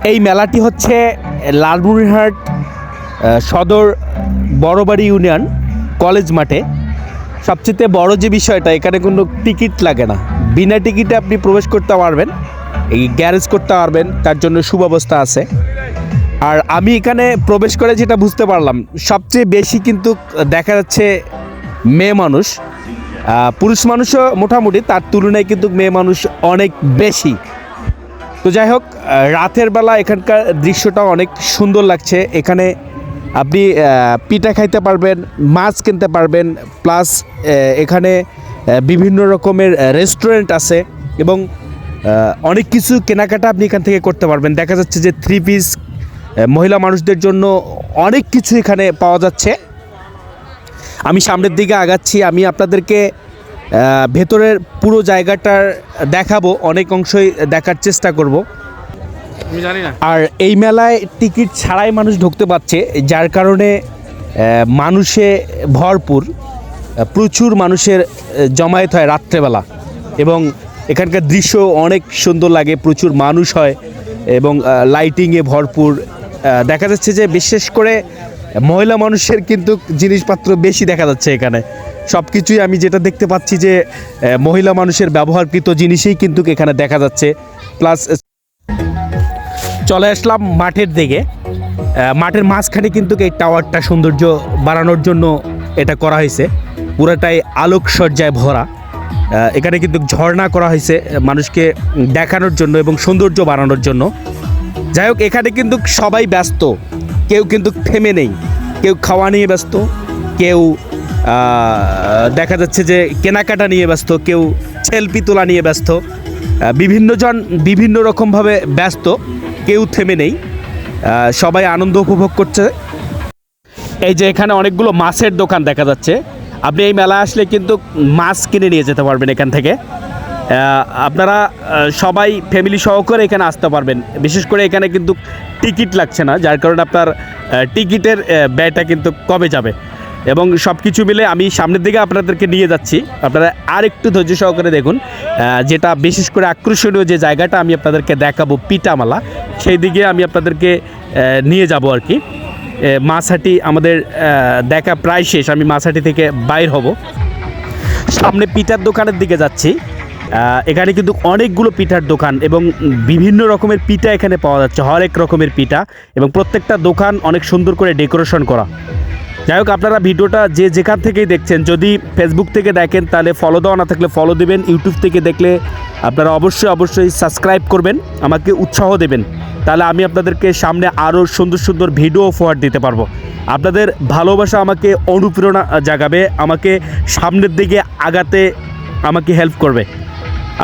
এই মেলাটি হচ্ছে লালমনিরহাট সদর বড়বাড়ি ইউনিয়ন কলেজ মাঠে। সবচেয়ে বড় যে বিষয়টা, এখানে কোনো টিকিট লাগে না, বিনা টিকিটে আপনি প্রবেশ করতে পারবেন, এই গ্যারেজ করতে পারবেন, তার জন্য সুব্যবস্থা আছে। আর আমি এখানে প্রবেশ করে যেটা বুঝতে পারলাম, সবচেয়ে বেশি কিন্তু দেখা যাচ্ছে মেয়ে মানুষ। পুরুষ মানুষও মোটামুটি, তার তুলনায় কিন্তু মেয়ে মানুষ অনেক বেশি। তো যাই হোক, রাতের বেলা এখানকার দৃশ্যটা অনেক সুন্দর লাগছে। এখানে আপনি পিঠা খাইতে পারবেন, মাছ কিনতে পারবেন, প্লাস এখানে বিভিন্ন রকমের রেস্টুরেন্ট আছে এবং অনেক কিছু কেনাকাটা আপনি এখান থেকে করতে পারবেন। দেখা যাচ্ছে যে 3 পিস মহিলা মানুষদের জন্য অনেক কিছু এখানে পাওয়া যাচ্ছে। আমি সামনের দিকে আগাচ্ছি, আমি আপনাদেরকে ভেতরের পুরো জায়গাটার দেখাবো, অনেক অংশই দেখার চেষ্টা করব। আমি জানি না। আর এই মেলায় টিকিট ছাড়াই মানুষ ঢুকতে পারছে, যার কারণে মানুষে ভরপুর, প্রচুর মানুষের জমায়েত হয় রাত্রেবেলা এবং এখানকার দৃশ্য অনেক সুন্দর লাগে, প্রচুর মানুষ হয় এবং লাইটিংয়ে ভরপুর। দেখা যাচ্ছে যে বিশেষ করে মহিলা মানুষের কিন্তু জিনিসপত্র বেশি দেখা যাচ্ছে এখানে। সব কিছুই আমি যেটা দেখতে পাচ্ছি যে মহিলা মানুষের ব্যবহারকৃত জিনিসই কিন্তু এখানে দেখা যাচ্ছে। প্লাস চলে আসলাম মাঠের দিকে। মাঠের মাঝখানে কিন্তু এই টাওয়ারটা সৌন্দর্য বাড়ানোর জন্য এটা করা হয়েছে, পুরোটাই আলোকসজ্জায় ভরা। এখানে কিন্তু ঝর্ণা করা হয়েছে মানুষকে দেখানোর জন্য এবং সৌন্দর্য বাড়ানোর জন্য। যাই হোক, এখানে কিন্তু সবাই ব্যস্ত, কেউ কিন্তু থেমে নেই। কেউ খাওয়া নিয়ে ব্যস্ত, কেউ দেখা যাচ্ছে যে কেনাকাটা নিয়ে ব্যস্ত, কেউ সেলফি তোলা নিয়ে ব্যস্ত, বিভিন্নজন বিভিন্ন রকমভাবে ব্যস্ত, কেউ থেমে নেই, সবাই আনন্দ উপভোগ করছে। এই যে এখানে অনেকগুলো মাছের দোকান দেখা যাচ্ছে। আপনি এই মেলা আসলে কিন্তু মাছ কিনে নিয়ে যেতে পারবেন এখান থেকে। আপনারা সবাই ফ্যামিলি সহকারে এখানে আসতে পারবেন। বিশেষ করে এখানে কিন্তু টিকিট লাগছে না, যার কারণে আপনার টিকিটের ব্যয়টা কিন্তু কমে যাবে। এবং সব কিছু মিলে আমি সামনের দিকে আপনাদেরকে নিয়ে যাচ্ছি, আপনারা আর একটু ধৈর্য সহকারে দেখুন। যেটা বিশেষ করে আকর্ষণীয় যে জায়গাটা আমি আপনাদেরকে দেখাবো, পিঠামালা, সেই দিকে আমি আপনাদেরকে নিয়ে যাব আর কি। মাছহাটি আমাদের দেখা প্রায় শেষ, আমি মাছহাটি থেকে বাইর হব, সামনে পিঠার দোকানের দিকে যাচ্ছি। এখানে কিন্তু অনেকগুলো পিঠার দোকান এবং বিভিন্ন রকমের পিঠা এখানে পাওয়া যাচ্ছে, হরেক রকমের পিঠা, এবং প্রত্যেকটা দোকান অনেক সুন্দর করে ডেকোরেশন করা। যাই হোক, আপনারা ভিডিওটা যে যেখান থেকেই দেখছেন, যদি ফেসবুক থেকে দেখেন তাহলে ফলো দেওয়া না থাকলে ফলো দেবেন, ইউটিউব থেকে দেখলে আপনারা অবশ্যই সাবস্ক্রাইব করবেন, আমাকে উৎসাহ দেবেন, তাহলে আমি আপনাদেরকে সামনে আরও সুন্দর সুন্দর ভিডিও উপহার দিতে পারবো। আপনাদের ভালোবাসা আমাকে অনুপ্রেরণা জাগাবে, আমাকে সামনের দিকে আগাতে আমাকে হেল্প করবে।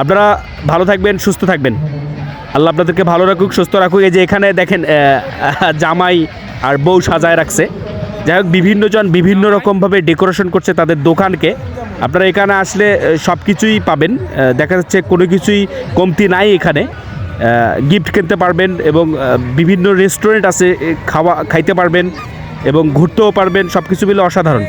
আপনারা ভালো থাকবেন, সুস্থ থাকবেন, আল্লাহ আপনাদেরকে ভালো রাখুক, সুস্থ রাখুক। এই যে এখানে দেখেন জামাই আর বউ সাজায় রাখছে। যাই হোক, বিভিন্নজন বিভিন্ন রকমভাবে ডেকোরেশন করছে তাদের দোকানকে। আপনারা এখানে আসলে সব কিছুই পাবেন, দেখা যাচ্ছে কোনো কিছুই কমতি নাই এখানে। গিফট কিনতে পারবেন এবং বিভিন্ন রেস্টুরেন্ট আছে, খাইতে পারবেন এবং ঘুরতেও পারবেন, সব কিছু মিলে অসাধারণ।